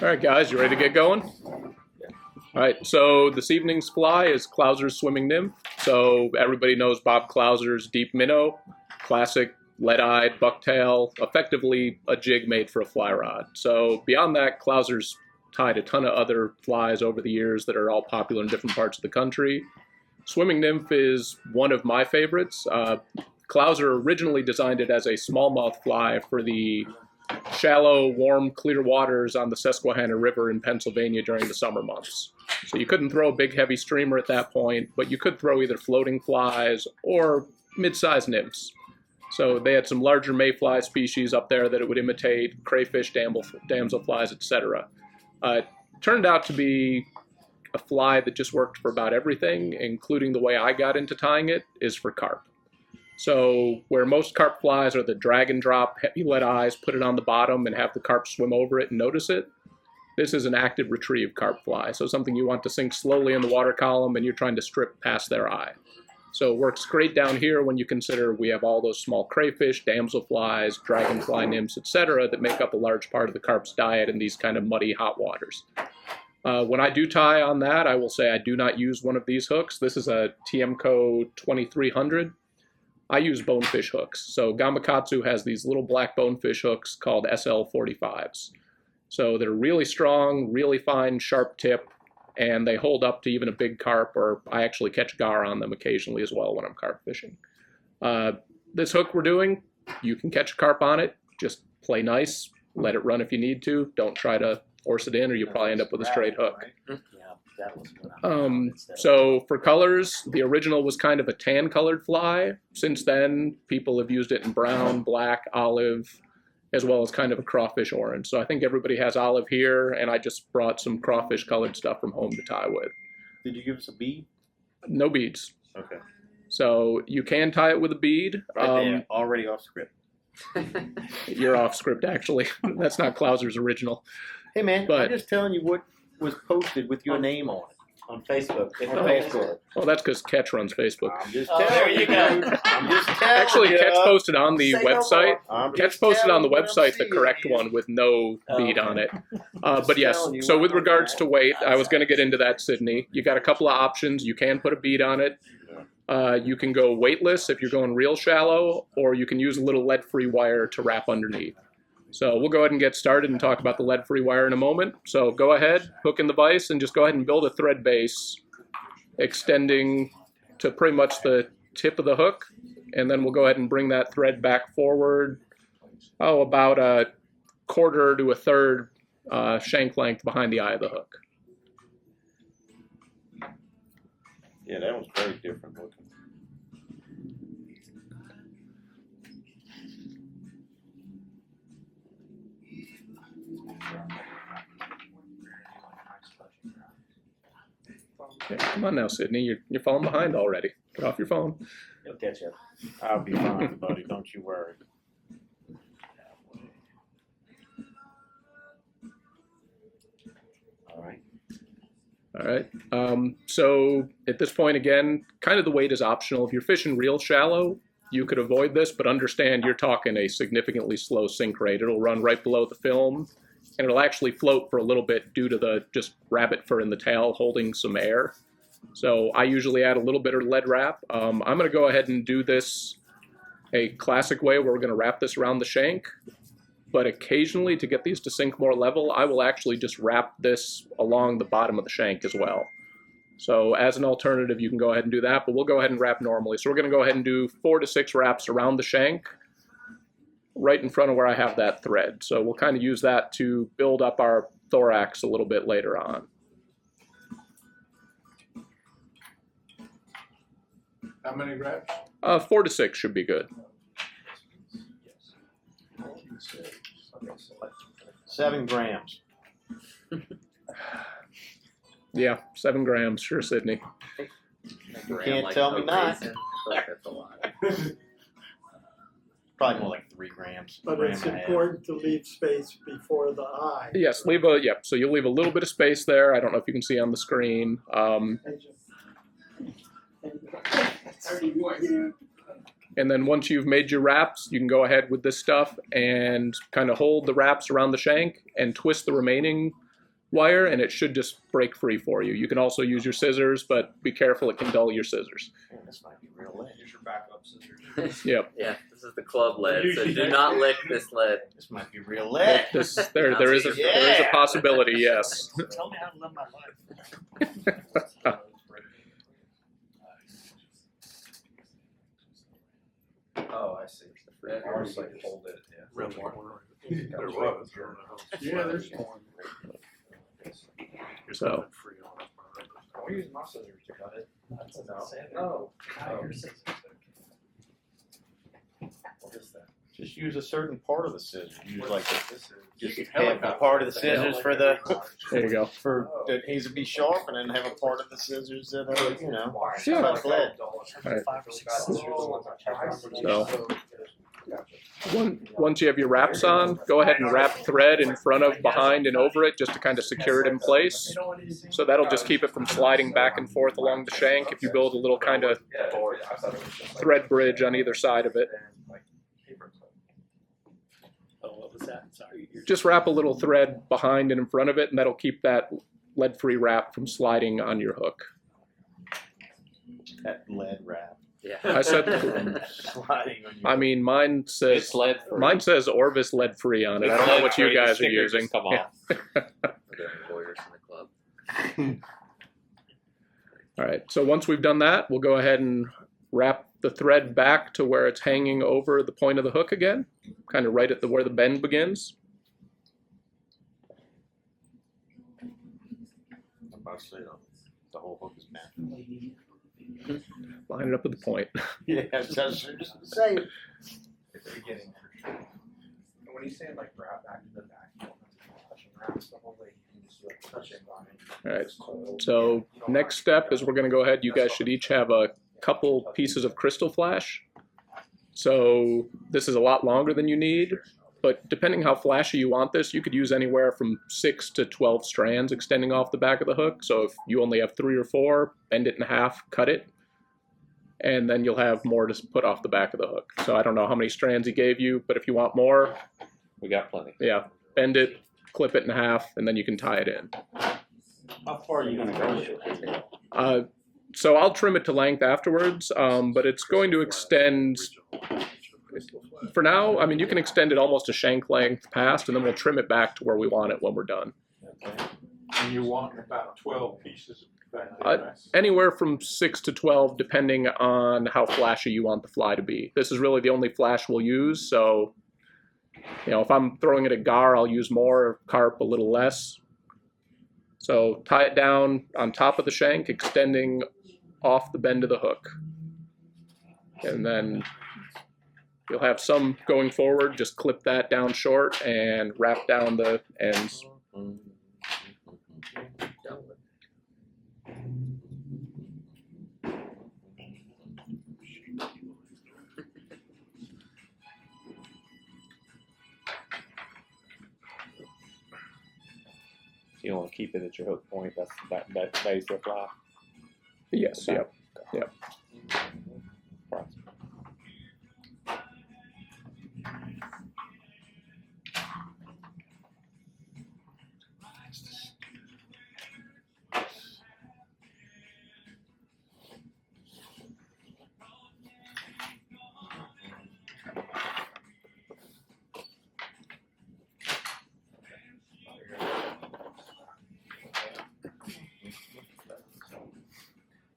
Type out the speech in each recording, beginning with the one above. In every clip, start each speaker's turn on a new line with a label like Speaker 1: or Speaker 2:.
Speaker 1: All right, guys, you ready to get going? All right, so this evening's fly is Clouser Swimming Nymph. So everybody knows Bob Clouser's deep minnow, classic lead-eyed bucktail, effectively a jig made for a fly rod. So beyond that, Clouser's tied a ton of other flies over the years that are all popular in different parts of the country. Swimming Nymph is one of my favorites. Clouser originally designed it as a smallmouth fly for the shallow, warm, clear waters on the Susquehanna River in Pennsylvania during the summer months. So you couldn't throw a big, heavy streamer at that point, but you could throw either floating flies or mid-sized nymphs. So they had some larger mayfly species up there that it would imitate, crayfish, damselflies, etc. It turned out to be a fly that just worked for about everything, including the way I got into tying it, is for carp. So where most carp flies are the drag and drop, heavy lead eyes, put it on the bottom and have the carp swim over it and notice it, this is an active retrieve carp fly. So something you want to sink slowly in the water column and you're trying to strip past their eye. So it works great down here when you consider we have all those small crayfish, damselflies, dragonfly nymphs, etc. that make up a large part of the carp's diet in these kind of muddy hot waters. When I do tie on that, I will say I do not use one of these hooks. This is a TMCO 2300. I use bonefish hooks. So Gamakatsu has these little black bonefish hooks called SL45s. So they're really strong, really fine, sharp tip, and they hold up to even a big carp, or I actually catch gar on them occasionally as well when I'm carp fishing. This hook we're doing, you can catch a carp on it. Just play nice, let it run if you need to. Don't try to force it in or you'll probably end up with a straight hook. So for colors, the original was kind of a tan colored fly. Since then, people have used it in brown, black, olive, as well as kind of a crawfish orange. So I think everybody has olive here, and I just brought some crawfish colored stuff from home to tie with.
Speaker 2: Did you give us a bead?
Speaker 1: No beads.
Speaker 2: Okay.
Speaker 1: So you can tie it with a bead.
Speaker 2: Right there, already off script.
Speaker 1: You're off script, actually. That's not Clouser's original.
Speaker 2: Hey man,
Speaker 1: But-
Speaker 2: I'm just telling you what was posted with your name on it.
Speaker 3: On Facebook.
Speaker 2: On Facebook.
Speaker 1: Well, that's because Catch runs Facebook.
Speaker 2: I'm just
Speaker 3: Oh,
Speaker 2: telling
Speaker 3: there you go.
Speaker 2: I'm just telling
Speaker 1: Actually,
Speaker 2: you.
Speaker 1: Catch posted on the
Speaker 3: Say no
Speaker 1: website.
Speaker 2: I'm
Speaker 1: Catch
Speaker 2: just
Speaker 1: posted on the
Speaker 2: telling you what I'm
Speaker 1: website the
Speaker 2: seeing.
Speaker 1: correct one with no bead on it. But yes,
Speaker 2: telling you
Speaker 1: so
Speaker 2: what
Speaker 1: with
Speaker 2: I'm
Speaker 1: regards
Speaker 2: looking
Speaker 1: to weight, I was going to get into that, Sydney. You got a couple of options. You can put a bead on it. You can go weightless if you're going real shallow, or you can use a little lead-free wire to wrap underneath. So we'll go ahead and get started and talk about the lead-free wire in a moment. So go ahead, hook in the vise, and just go ahead and build a thread base extending to pretty much the tip of the hook. And then we'll go ahead and bring that thread back forward, about a quarter to a third shank length behind the eye of the hook.
Speaker 2: Yeah, that was very different looking.
Speaker 1: Okay, come on now, Sydney. You're falling behind already. Get off your phone.
Speaker 3: He'll catch up.
Speaker 2: I'll be fine, buddy. Don't you worry.
Speaker 3: All right.
Speaker 1: All right. So at this point, again, kind of the weight is optional. If you're fishing real shallow, you could avoid this, but understand you're talking a significantly slow sink rate. It'll run right below the film, and it'll actually float for a little bit due to the just rabbit fur in the tail holding some air. So I usually add a little bit of lead wrap. I'm going to go ahead and do this a classic way where we're going to wrap this around the shank. But occasionally, to get these to sink more level, I will actually just wrap this along the bottom of the shank as well. So as an alternative, you can go ahead and do that, but we'll go ahead and wrap normally. So we're going to go ahead and do 4 to 6 wraps around the shank, right in front of where I have that thread. So we'll kind of use that to build up our thorax a little bit later on.
Speaker 4: How many reps?
Speaker 1: 4 to 6 should be good.
Speaker 2: 7 grams.
Speaker 1: Yeah, 7 grams. Sure, Sydney.
Speaker 2: You can't tell me not. Probably more like 3 grams.
Speaker 5: But
Speaker 2: gram
Speaker 5: it's
Speaker 2: and a half.
Speaker 5: important to leave space before the eye.
Speaker 1: Yes, so you'll leave a little bit of space there. I don't know if you can see on the screen. And then once you've made your wraps, you can go ahead with this stuff and kind of hold the wraps around the shank and twist the remaining wire, and it should just break free for you. You can also use your scissors, but be careful, it can dull your scissors.
Speaker 2: Man, this might be real lead.
Speaker 4: Use your backup scissors.
Speaker 1: Yep.
Speaker 3: Yeah, this is the club lead, so do not lick this lead.
Speaker 2: This might be real lead.
Speaker 1: There is a possibility, yes.
Speaker 5: Tell me how to live my life.
Speaker 4: Oh, I see. Ours like hold it. Yeah.
Speaker 5: Real water.
Speaker 4: There was.
Speaker 5: Yeah, there's one.
Speaker 1: So.
Speaker 4: We use my scissors to cut it.
Speaker 5: Oh.
Speaker 4: What is that?
Speaker 2: Just use a certain part of the scissors. Use like
Speaker 4: This is
Speaker 2: just have a part of the scissors for the
Speaker 1: There you go.
Speaker 2: that needs to be sharp, and then have a part of the scissors that are
Speaker 1: Yeah.
Speaker 2: like lead.
Speaker 1: So, once you have your wraps on, go ahead and wrap thread in front of, behind, and over it just to kind of secure it in place. So that'll just keep it from sliding back and forth along the shank if you build a little kind of thread bridge on either side of it.
Speaker 5: Oh, what was that? Sorry.
Speaker 1: Just wrap a little thread behind and in front of it, and that'll keep that lead-free wrap from sliding on your hook.
Speaker 2: That lead wrap.
Speaker 3: Yeah.
Speaker 1: I said,
Speaker 2: Sliding on your
Speaker 1: I mean, mine says Orvis lead-free on it. I don't know what you guys are using.
Speaker 6: Come
Speaker 1: Yeah.
Speaker 6: on.
Speaker 3: Lawyers in the club.
Speaker 1: All right, so once we've done that, we'll go ahead and wrap the thread back to where it's hanging over the point of the hook again, kind of right at where the bend begins.
Speaker 2: I'm about to say, the whole hook is bent.
Speaker 1: Line it up with the point.
Speaker 2: Yeah, that's just say.
Speaker 4: At the beginning, for sure. And when you say like wrap back to the back, you don't have to do touching wraps the whole way. You can just do like touching on it.
Speaker 1: All right, so next step is we're going to go ahead. You guys should each have a couple pieces of crystal flash. So this is a lot longer than you need, but depending how flashy you want this, you could use anywhere from 6 to 12 strands extending off the back of the hook. So if you only have 3 or 4, bend it in half, cut it, and then you'll have more to put off the back of the hook. So I don't know how many strands he gave you, but if you want more,
Speaker 6: We got plenty.
Speaker 1: yeah, bend it, clip it in half, and then you can tie it in.
Speaker 2: How far are you gonna go?
Speaker 1: So I'll trim it to length afterwards, but it's going to extend, for now, I mean, you can extend it almost to shank length past, and then we'll trim it back to where we want it when we're done.
Speaker 4: And you want about 12 pieces back
Speaker 1: Anywhere from 6 to 12, depending on how flashy you want the fly to be. This is really the only flash we'll use, so, you know, if I'm throwing it at gar, I'll use more, carp a little less. So tie it down on top of the shank, extending off the bend of the hook. And then you'll have some going forward, just clip that down short and wrap down the ends.
Speaker 6: You don't want to keep it at your hook point. That lays the fly.
Speaker 1: Yes, yep, yep.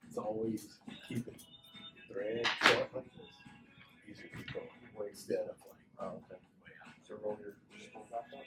Speaker 5: It's always keeping thread short like this. Usually people way instead of like, oh, okay, way out.
Speaker 4: So roll your spool back up.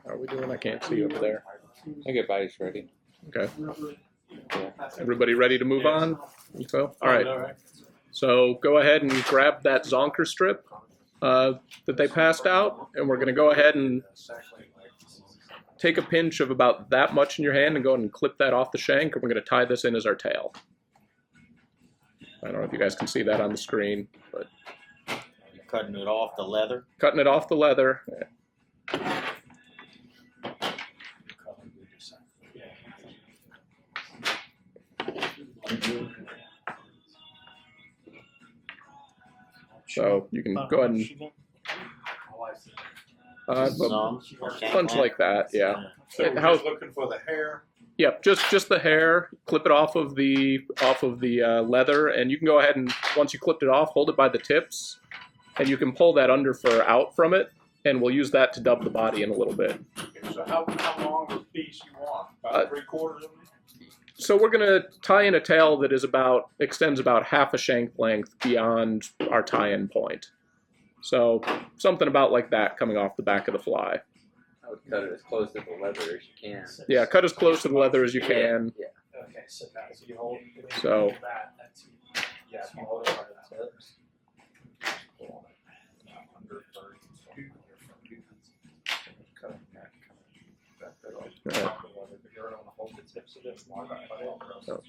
Speaker 1: How are we doing? I can't see over there.
Speaker 6: I think everybody's ready.
Speaker 1: Okay. Everybody ready to move on? So, all right. So go ahead and grab that zonker strip that they passed out, and we're going to go ahead and take a pinch of about that much in your hand and go ahead and clip that off the shank, and we're going to tie this in as our tail. I don't know if you guys can see that on the screen, but
Speaker 2: Cutting it off the leather.
Speaker 1: cutting it off the leather. So you can go ahead and a bunch like that, yeah.
Speaker 5: So we're
Speaker 1: How-
Speaker 5: just looking for the hair.
Speaker 1: Yep, just the hair. Clip it off of the leather, and you can go ahead and once you clipped it off, hold it by the tips, and you can pull that under fur out from it, and we'll use that to dub the body in a little bit.
Speaker 5: Okay, so how long of a piece you want? About 3/4 of it?
Speaker 1: So we're gonna tie in a tail that is extends about half a shank length beyond our tie-in point. So something about like that coming off the back of the fly.
Speaker 3: I would cut it as close to the leather as you can.
Speaker 1: Yeah, cut as close to the leather as you can.
Speaker 3: Yeah.
Speaker 4: Okay, so that's you hold.
Speaker 1: So-
Speaker 4: That's yeah, if you hold it by the tips. Under 32. Cutting that bit off.
Speaker 1: Right.
Speaker 4: If you don't want to hold the tips of it, why not cut it off?
Speaker 1: So-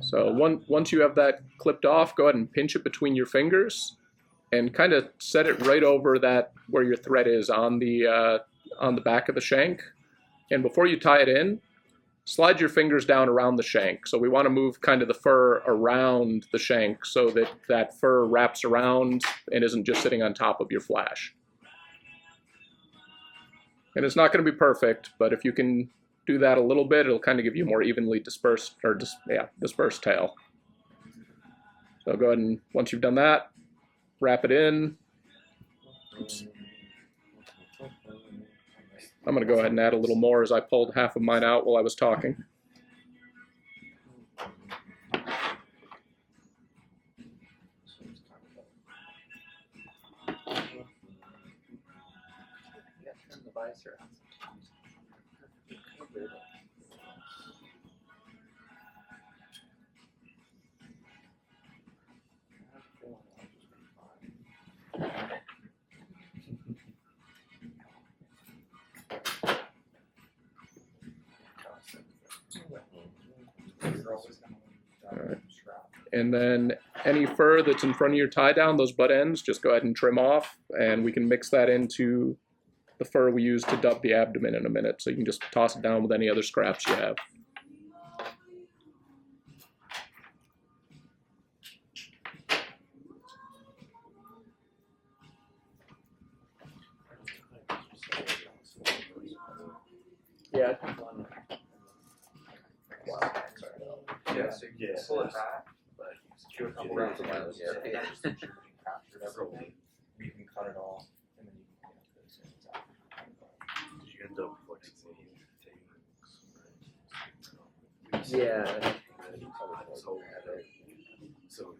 Speaker 1: So once you have that clipped off, go ahead and pinch it between your fingers, and kind of set it right over that where your thread is on the back of the shank. And before you tie it in, slide your fingers down around the shank. So we want to move kind of the fur around the shank so that that fur wraps around and isn't just sitting on top of your flash. And it's not going to be perfect, but if you can do that a little bit, it'll kind of give you a more evenly dispersed tail. So go ahead and once you've done that, wrap it in. Oops. I'm going to go ahead and add a little more as I pulled half of mine out while I was talking.
Speaker 3: Turn the visor out.
Speaker 1: Alright. And then any fur that's in front of your tie down, those butt ends, just go ahead and trim off, and we can mix that into the fur we use to dub the abdomen in a minute. So you can just toss it down with any other scraps you have.
Speaker 3: Yeah, I think one.
Speaker 4: Yeah, so you can pull it back, but you can secure a couple
Speaker 3: Yeah.
Speaker 4: rounds of miles.
Speaker 3: Yeah.
Speaker 4: So that just captured everything. You can cut it off, and then you can put this in.
Speaker 5: Did you end up flexing
Speaker 3: Yeah.
Speaker 5: So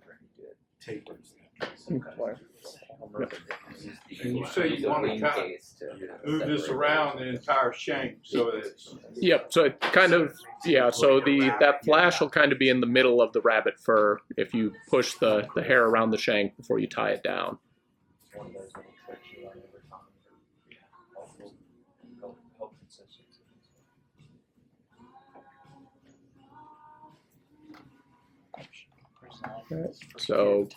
Speaker 5: tapers.
Speaker 7: And you say you want to kind of move this around the entire shank so that it's
Speaker 1: Yep, so it kind of, yeah, so that flash will kind of be in the middle of the rabbit fur if you push the hair around the shank before you tie it down.
Speaker 4: It's one of those little tricks you learn over time. Help consistency.
Speaker 1: So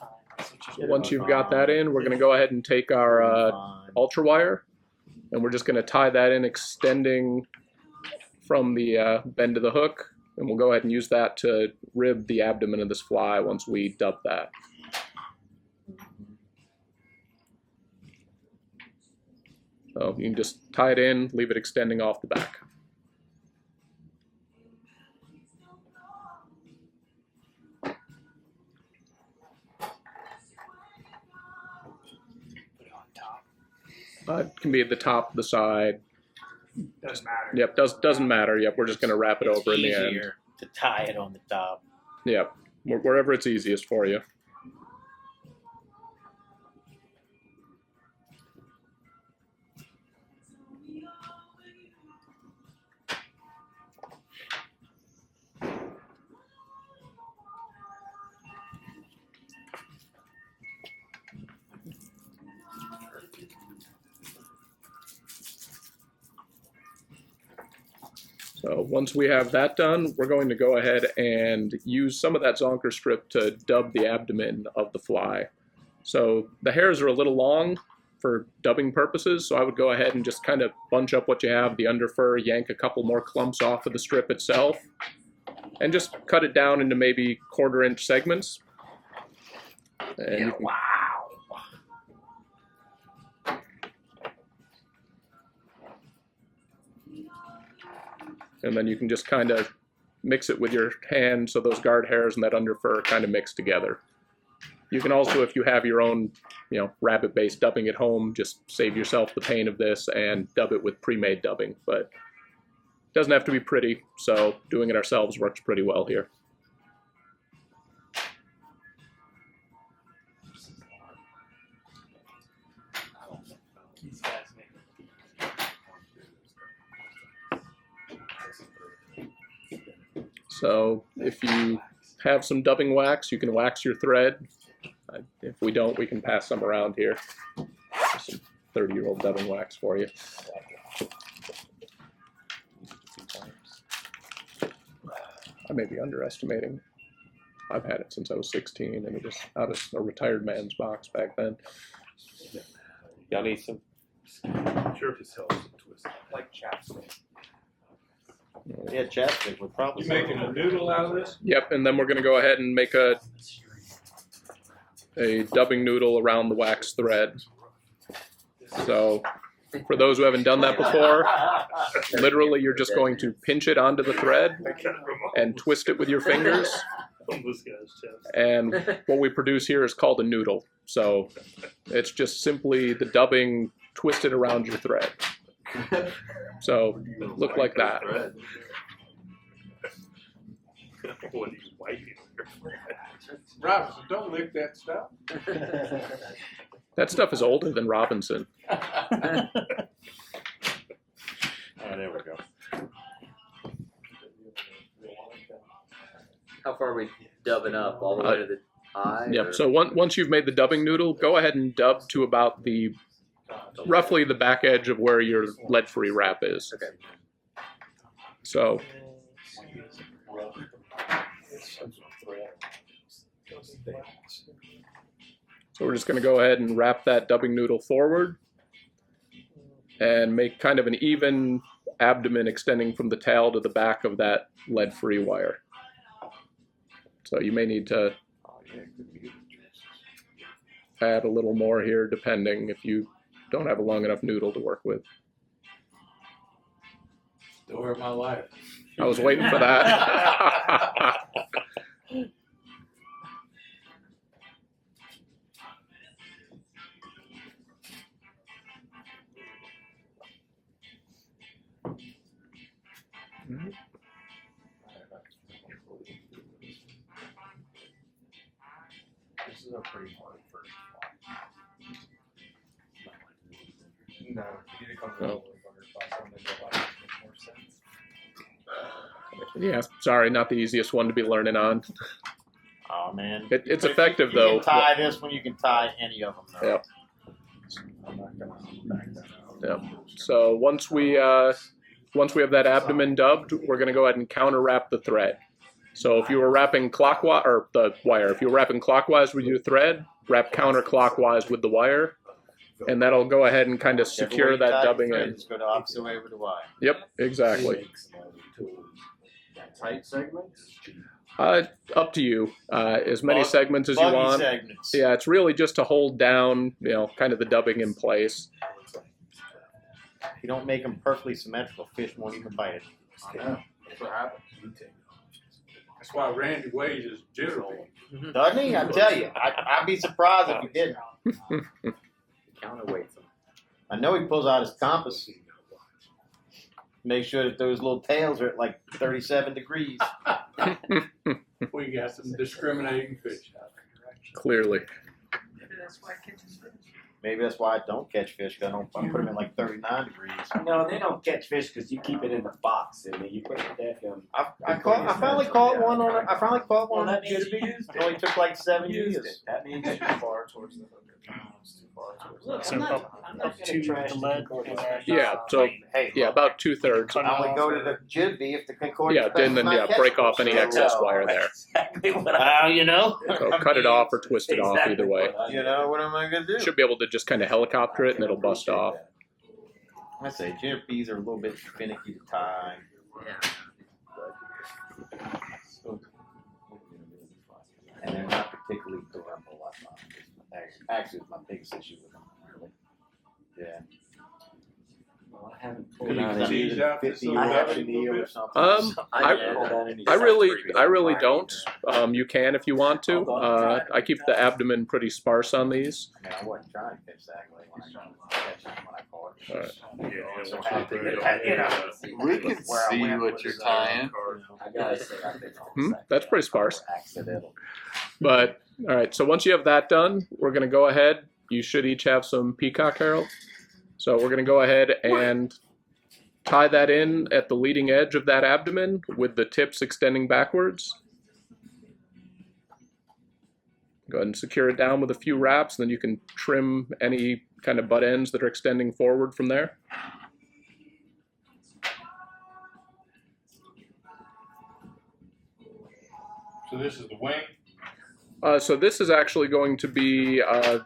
Speaker 1: once you've got that in, we're going to go ahead and take our ultra wire, and we're just going to tie that in, extending from the bend of the hook, and we'll go ahead and use that to rib the abdomen of this fly once we dub that. So you can just tie it in, leave it extending off the back. It can be at the top, the side.
Speaker 7: doesn't matter.
Speaker 1: Yep, doesn't matter. Yep, we're just going to wrap it over in the end.
Speaker 2: Easier to tie it on the top.
Speaker 1: Yep, wherever it's easiest for you. So So once we have that done, we're going to go ahead and use some of that zonker strip to dub the abdomen of the fly. So the hairs are a little long for dubbing purposes, so I would go ahead and just kind of bunch up what you have, the underfur, yank a couple more clumps off of the strip itself, and just cut it down into maybe 1/4 inch segments. And you can, and then you can just kind of mix it with your hand so those guard hairs and that underfur kind of mix together. You can also, if you have your own, rabbit-based dubbing at home, just save yourself the pain of this and dub it with pre-made dubbing. But it doesn't have to be pretty, so doing it ourselves works pretty well here. So if you have some dubbing wax, you can wax your thread. If we don't, we can pass some around here. Some 30-year-old dubbing wax for you. I may be underestimating. I've had it since I was 16, and it was out of a retired man's box back then.
Speaker 6: Y'all need some?
Speaker 5: Sure, just helps to twist.
Speaker 4: Like chapstick.
Speaker 2: Yeah, chapstick would probably.
Speaker 7: You making a noodle out of this?
Speaker 1: Yep, and then we're going to go ahead and make a dubbing noodle around the wax thread. So for those who haven't done that before, literally you're just going to pinch it onto the thread and twist it with your fingers. And what we produce here is called a noodle. So it's just simply the dubbing twisted around your thread. So look like that.
Speaker 5: What are you wiping?
Speaker 7: Robinson, don't lick that stuff.
Speaker 1: That stuff is older than Robinson.
Speaker 5: There we go.
Speaker 3: How far are we dubbing up? All the way to the eye?
Speaker 1: Yep.
Speaker 3: or-
Speaker 1: So once you've made the dubbing noodle, go ahead and dub to about roughly the back edge of where your lead-free wrap is.
Speaker 3: Okay.
Speaker 1: So we're just going to go ahead and wrap that dubbing noodle forward and make kind of an even abdomen extending from the tail to the back of that lead-free wire. So you may need to add a little more here depending if you don't have a long enough noodle to work with.
Speaker 7: Story of my life.
Speaker 1: I was waiting for that.
Speaker 4: This is a pretty hard first one. No, you need to come to a really harder class on the go out make more sense.
Speaker 1: Yeah, sorry, not the easiest one to be learning on.
Speaker 2: Oh man,
Speaker 1: It's
Speaker 2: But
Speaker 1: effective
Speaker 2: you
Speaker 1: though.
Speaker 2: can tie this when you can tie any of them. Though.
Speaker 1: Yep.
Speaker 4: I'm not gonna back that out.
Speaker 1: Yep. So once we have that abdomen dubbed, we're going to go ahead and counter wrap the thread. So if you were wrapping clockwise, or the wire, if you were wrapping clockwise with your thread, wrap counterclockwise with the wire, and that'll go ahead and kind of secure that dubbing in.
Speaker 2: Just go the opposite way with the wire.
Speaker 1: Yep, exactly.
Speaker 2: Tight segments.
Speaker 1: Up to you. As many
Speaker 2: Bug-
Speaker 1: segments as you
Speaker 2: Buggy
Speaker 1: want.
Speaker 2: segments.
Speaker 1: Yeah, it's really just to hold down, kind of the dubbing in place.
Speaker 2: If you don't make them perfectly symmetrical, fish won't even bite it.
Speaker 4: I know. That's what happens.
Speaker 7: That's why Randy weighs his general.
Speaker 2: Doesn't he? I tell you, I'd be surprised if he didn't.
Speaker 3: Counterweights them.
Speaker 2: I know he pulls out his compass. Make sure that those little tails are at like 37 degrees.
Speaker 7: We got some discriminating fish out there.
Speaker 1: Clearly.
Speaker 2: Maybe that's why I don't catch fish. 'Cause I put them at like 39 degrees.
Speaker 8: No, they don't catch fish because you keep it in the box and then you put it in.
Speaker 2: I finally caught one on. I finally caught one
Speaker 8: Well,
Speaker 2: on
Speaker 8: that means
Speaker 2: jitterbug.
Speaker 8: you used
Speaker 2: It only took like 7
Speaker 8: Used
Speaker 2: years.
Speaker 8: it. That means
Speaker 4: Too far towards the hooker.
Speaker 9: So up to the lead. And then,
Speaker 1: Yeah, so
Speaker 2: Hey,
Speaker 1: yeah, about 2/3.
Speaker 9: cut it
Speaker 2: I only
Speaker 9: off.
Speaker 2: go to the jibby if the concordance.
Speaker 1: Yeah, then break off any excess wire there.
Speaker 8: Exactly what I.
Speaker 2: You know.
Speaker 1: So cut it off or twist it off either way.
Speaker 2: You know what am I gonna do?
Speaker 1: Should be able to just kind of helicopter it and it'll bust off.
Speaker 2: I say jibbies are a little bit finicky to tie.
Speaker 3: Yeah.
Speaker 2: And they're not particularly durable. Actually, it's my biggest issue with them. Really. Yeah.
Speaker 8: Well, I haven't
Speaker 2: Could
Speaker 8: pulled
Speaker 2: be
Speaker 8: out any.
Speaker 2: 50
Speaker 7: out to
Speaker 2: 50
Speaker 7: some
Speaker 2: reduction
Speaker 7: little
Speaker 2: deal or
Speaker 7: bit.
Speaker 2: something.
Speaker 1: I really don't. You can if you want to. I keep the abdomen pretty sparse on these.
Speaker 2: I mean, I wasn't trying to pitch that way when I caught it.
Speaker 1: All right.
Speaker 10: We can see what you're tying.
Speaker 8: I gotta say, I've been on
Speaker 1: That's pretty sparse.
Speaker 2: Accidental.
Speaker 1: But all right, so once you have that done, we're gonna go ahead. You should each have some peacock herald. So we're gonna go ahead and tie that in at the leading edge of that abdomen with the tips extending backwards. Go ahead and secure it down with a few wraps, then you can trim any kind of butt ends that are extending forward from there.
Speaker 7: So this is the wing.
Speaker 1: So this is actually going to be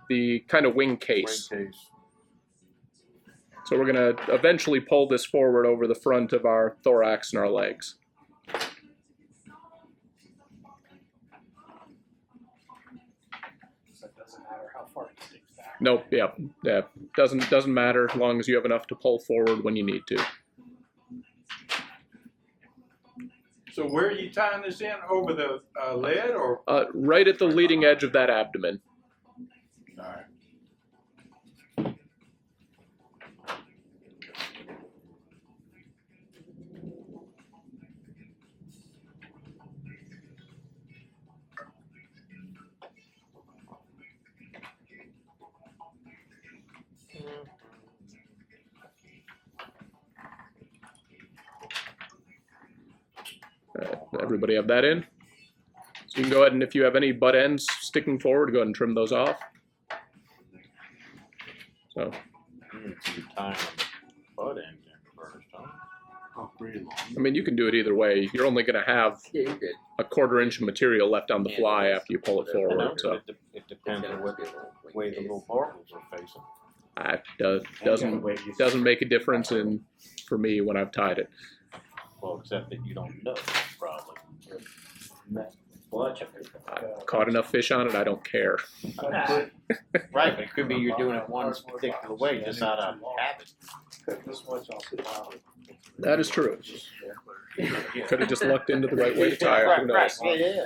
Speaker 1: the kind of wing case. So we're going to eventually pull this forward over the front of our thorax and our legs.
Speaker 9: So it doesn't matter how far it sticks back.
Speaker 1: Nope, yeah. Doesn't matter as long as you have enough to pull forward when you need to.
Speaker 7: So where are you tying this in? Over the lead or?
Speaker 1: Right at the leading edge of that abdomen.
Speaker 7: All right.
Speaker 1: Everybody have that in? So you can go ahead and if you have any butt ends sticking forward, go ahead and trim those off. So, I mean, you can do it either way. You're only going to have
Speaker 3: Yeah, you're good.
Speaker 1: a 1/4 inch of material left on the fly after you pull it forward. So
Speaker 2: It depends on what way the little barbels are facing.
Speaker 1: that doesn't make a difference for me when I've tied it.
Speaker 2: Well, except that you don't know, probably.
Speaker 1: I've caught enough fish on it, I don't care.
Speaker 2: Right, but it could be you're doing it one particular way, just out of habit.
Speaker 1: That is true. Could have just lucked into the right way to tie it. Who knows?
Speaker 2: Yeah.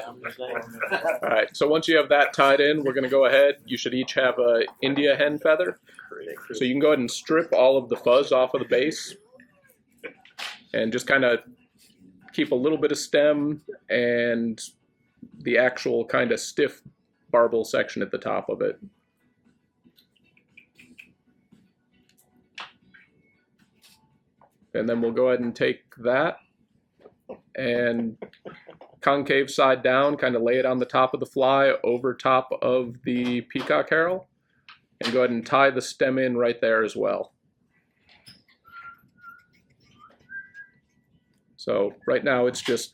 Speaker 1: All right, so once you have that tied in, we're going to go ahead. You should each have a India hen feather. So you can go ahead and strip all of the fuzz off of the base and just kind of keep a little bit of stem and the actual kind of stiff barbel section at the top of it. And then we'll go ahead and take that and concave side down, kind of lay it on the top of the fly over top of the peacock herald, and go ahead and tie the stem in right there as well. So right now it's just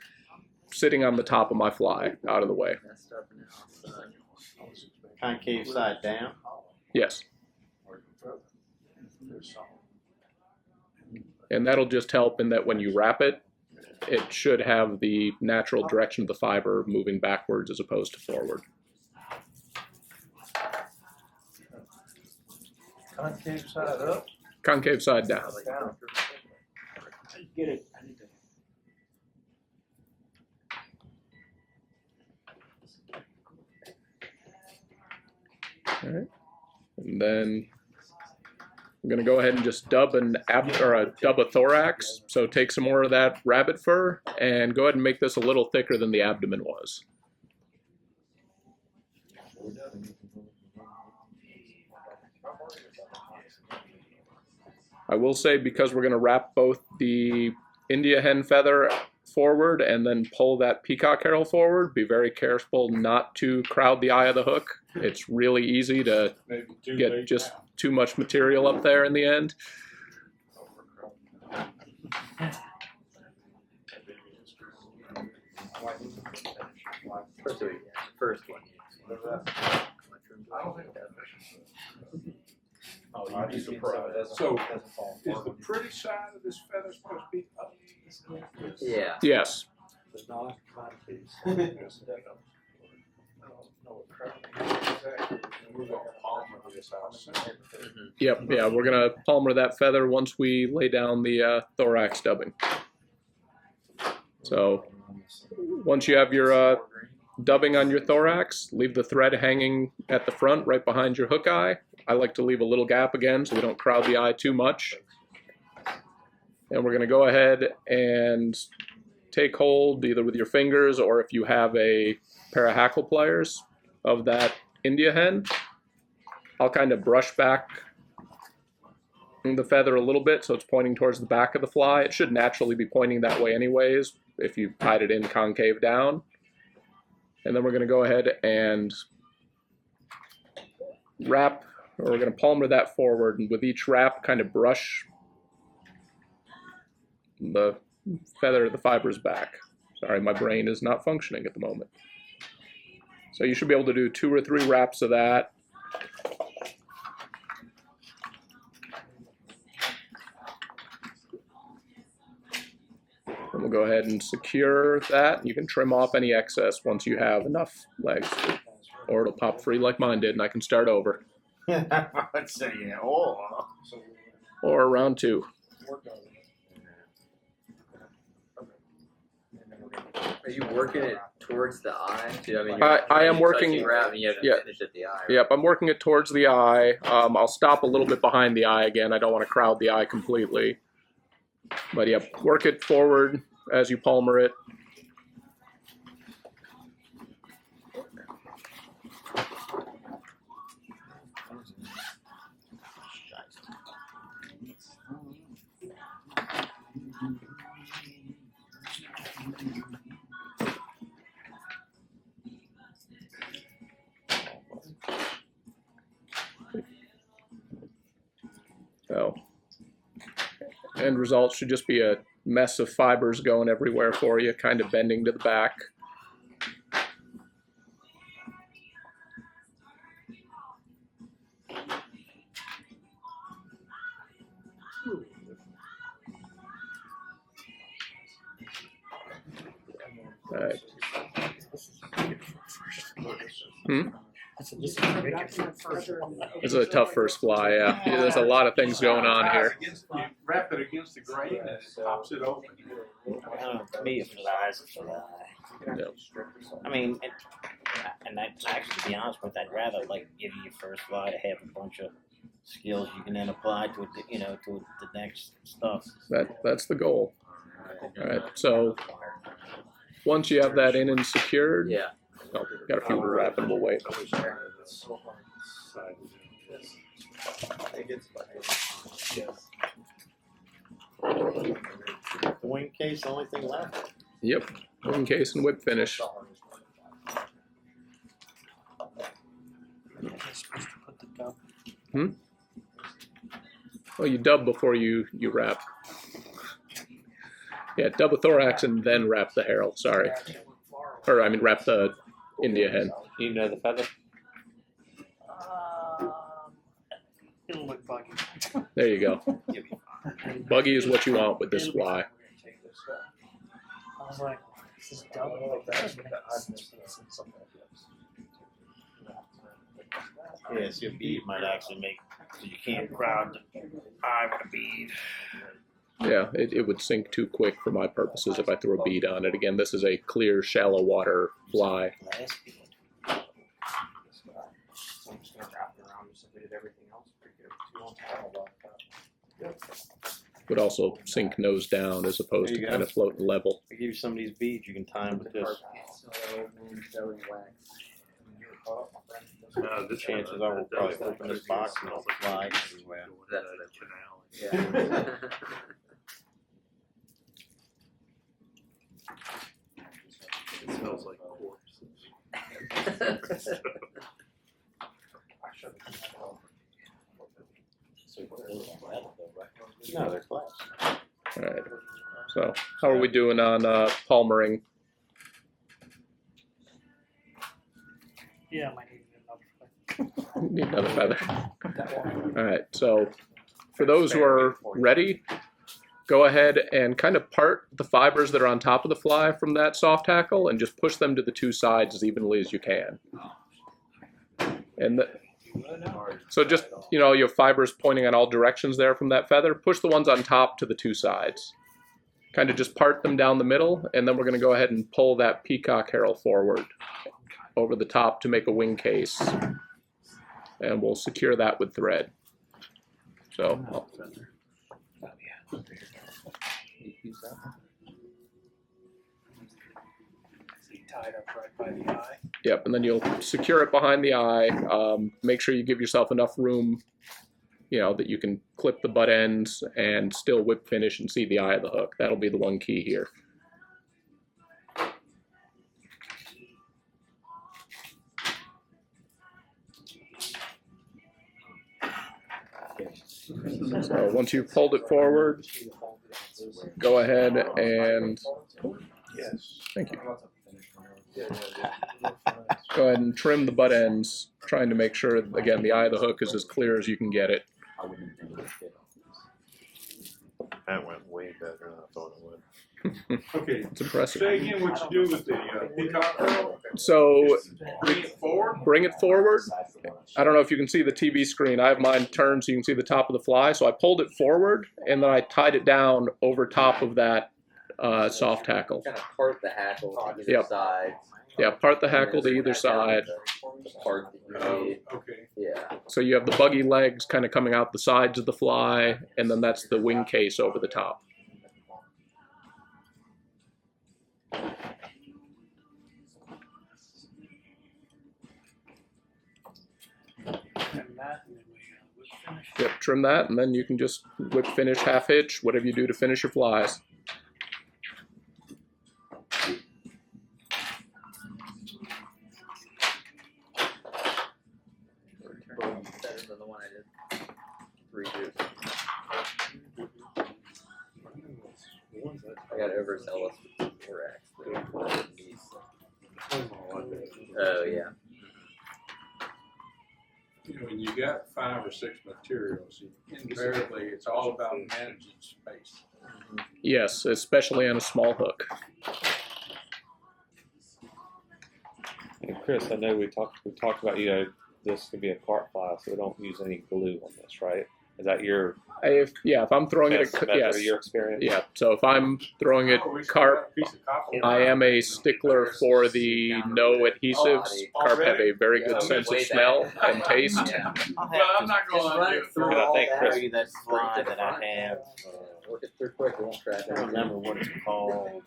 Speaker 1: sitting on the top of my fly, out of the way.
Speaker 2: Concave side down.
Speaker 1: Yes. And that'll just help in that when you wrap it, it should have the natural direction of the fiber moving backwards as opposed to forward.
Speaker 4: Concave side up.
Speaker 1: Concave side down.
Speaker 8: Get it.
Speaker 1: All right. And then I'm going to go ahead and just dub a thorax. So take some more of that rabbit fur and go ahead and make this a little thicker than the abdomen was. I will say, because we're going to wrap both the India hen feather forward and then pull that peacock herald forward. Be very careful not to crowd the eye of the hook. It's really easy to
Speaker 7: Maybe too
Speaker 1: get
Speaker 7: late
Speaker 1: just
Speaker 7: now.
Speaker 1: too much material up there in the end.
Speaker 3: First one.
Speaker 4: Oh,
Speaker 7: I'd be surprised. So, is the pretty side of this feather supposed to be up?
Speaker 3: Yeah.
Speaker 1: Yes.
Speaker 7: We're gonna palmer this out soon.
Speaker 1: Yep. Yeah, we're gonna palmer that feather once we lay down the thorax dubbing. So once you have your dubbing on your thorax, leave the thread hanging at the front right behind your hook eye. I like to leave a little gap again so we don't crowd the eye too much. And we're going to go ahead and take hold either with your fingers or if you have a pair of hackle pliers of that India hen. I'll kind of brush back the feather a little bit so it's pointing towards the back of the fly. It should naturally be pointing that way anyways if you tied it in concave down. And then we're going to go ahead and wrap, or we're going to palmer that forward, and with each wrap kind of brush the feather, the fibers back. Sorry, my brain is not functioning at the moment. So you should be able to do 2 or 3 wraps of that. And we'll go ahead and secure that. You can trim off any excess once you have enough legs, or it'll pop free like mine did and I can start over.
Speaker 2: Let's say, yeah. Oh.
Speaker 1: Or round 2.
Speaker 3: Are you working it towards the eye? Too? I mean,
Speaker 1: I am
Speaker 3: you're
Speaker 1: working.
Speaker 3: touching wrap and you have to
Speaker 1: Yeah.
Speaker 3: finish at the eye. Right?
Speaker 1: Yep, I'm working it towards the eye. I'll stop a little bit behind the eye again. I don't want to crowd the eye completely. But yeah, work it forward as you palmer it. So, end result should just be a mess of fibers going everywhere for you, kind of bending to the back. All right. This is a tough first fly, yeah. There's a lot of things going on here.
Speaker 7: You wrap it against the grain and it pops it open.
Speaker 8: To me, it flies, it flies.
Speaker 1: Yep.
Speaker 8: I mean, and that, actually, to be honest with you, I'd rather like give you your first fly to have a bunch of skills you can then apply to it, to the next stuff.
Speaker 1: That's the goal. All right, so once you have that in and secured,
Speaker 3: Yeah.
Speaker 1: oh, got a few more wrapping, we'll wait.
Speaker 2: The wing case, the only thing left.
Speaker 1: Yep, wing case and whip finish. Oh, you dub before you wrap. Yeah, dub a thorax and then wrap the herald, sorry. Or, I mean, wrap the India hen.
Speaker 6: You know the feather?
Speaker 9: It'll look buggy.
Speaker 1: There you go. Buggy is what you want with this fly.
Speaker 9: I was like, this is double.
Speaker 2: Yes, your bead might actually make so you can't crowd the eye with a bead.
Speaker 1: Yeah, it would sink too quick for my purposes if I threw a bead on it. Again, this is a clear, shallow water fly.
Speaker 4: So I'm just gonna wrap it around just like we did everything else. Pretty good. 2 on top.
Speaker 1: Would also sink nose down as opposed
Speaker 2: There
Speaker 1: to
Speaker 2: you
Speaker 1: kind
Speaker 2: go.
Speaker 1: of floating level.
Speaker 2: I give you some of these beads, you can tie them with this. Chances are we'll probably open this box and it'll fly everywhere.
Speaker 3: Yeah.
Speaker 8: No, they're flat.
Speaker 1: All right. So how are we doing on palmering?
Speaker 9: Yeah, I might need another.
Speaker 1: Need another feather. All right. So for those who are ready, go ahead and kind of part the fibers that are on top of the fly from that soft tackle and just push them to the two sides as evenly as you can. And so just, you know, you have fibers pointing in all directions there from that feather. Push the ones on top to the two sides. Kind of just part them down the middle, and then we're going to go ahead and pull that peacock herald forward over the top to make a wing case. And we'll secure that with thread. So,
Speaker 4: Tied up right by the eye.
Speaker 1: yep, and then you'll secure it behind the eye. Make sure you give yourself enough room, you know, that you can clip the butt ends and still whip finish and see the eye of the hook. That'll be the one key here. So once you've pulled it forward, go ahead and,
Speaker 5: Yes.
Speaker 1: thank you. Go ahead and trim the butt ends, trying to make sure, again, the eye of the hook is as clear as you can get it.
Speaker 6: That went way better than I thought it would.
Speaker 7: Okay,
Speaker 1: It's impressive.
Speaker 7: say again what you do with the peacock herald.
Speaker 1: So
Speaker 7: Bring it forward.
Speaker 1: bring it forward. I don't know if you can see the TV screen. I have mine turned so you can see the top of the fly. So I pulled it forward and then I tied it down over top of that soft tackle.
Speaker 3: Kind of part the hackle to either
Speaker 1: Yep.
Speaker 3: side.
Speaker 1: Yeah, part the hackle to either side.
Speaker 3: The part that you
Speaker 7: Oh,
Speaker 3: need.
Speaker 7: okay.
Speaker 3: Yeah.
Speaker 1: So you have the buggy legs kind of coming out the sides of the fly, and then that's the wing case over the top.
Speaker 9: And that, and then we whip finish.
Speaker 1: Yep, trim that, and then you can just whip finish, half hitch, whatever you do to finish your flies.
Speaker 3: Better than the one I did 3 years ago. I got overzealous with 4X. Oh, yeah.
Speaker 7: You know, when you got 5 or 6 materials, invariably it's all about managing space.
Speaker 1: Yes, especially on a small hook.
Speaker 6: And Chris, I know we talked about, you know, this could be a cart fly, so we don't use any glue on this, right? Is that your
Speaker 1: If I'm throwing
Speaker 6: best
Speaker 1: it,
Speaker 6: method
Speaker 1: yes,
Speaker 6: of your experience?
Speaker 1: yeah. So if I'm throwing it carp,
Speaker 7: Piece of copper.
Speaker 1: I am a stickler for the no adhesives. Carp have a very good sense of smell and taste.
Speaker 3: Yeah.
Speaker 8: I'll
Speaker 7: Well, I'm not
Speaker 3: Just
Speaker 7: going
Speaker 3: run
Speaker 7: to
Speaker 3: it
Speaker 7: do
Speaker 3: through
Speaker 6: And I
Speaker 3: all
Speaker 6: think
Speaker 3: that.
Speaker 6: Chris-
Speaker 8: Show you that fly that I have.
Speaker 3: Work it through quick, it won't crack.
Speaker 8: I don't remember what it's called.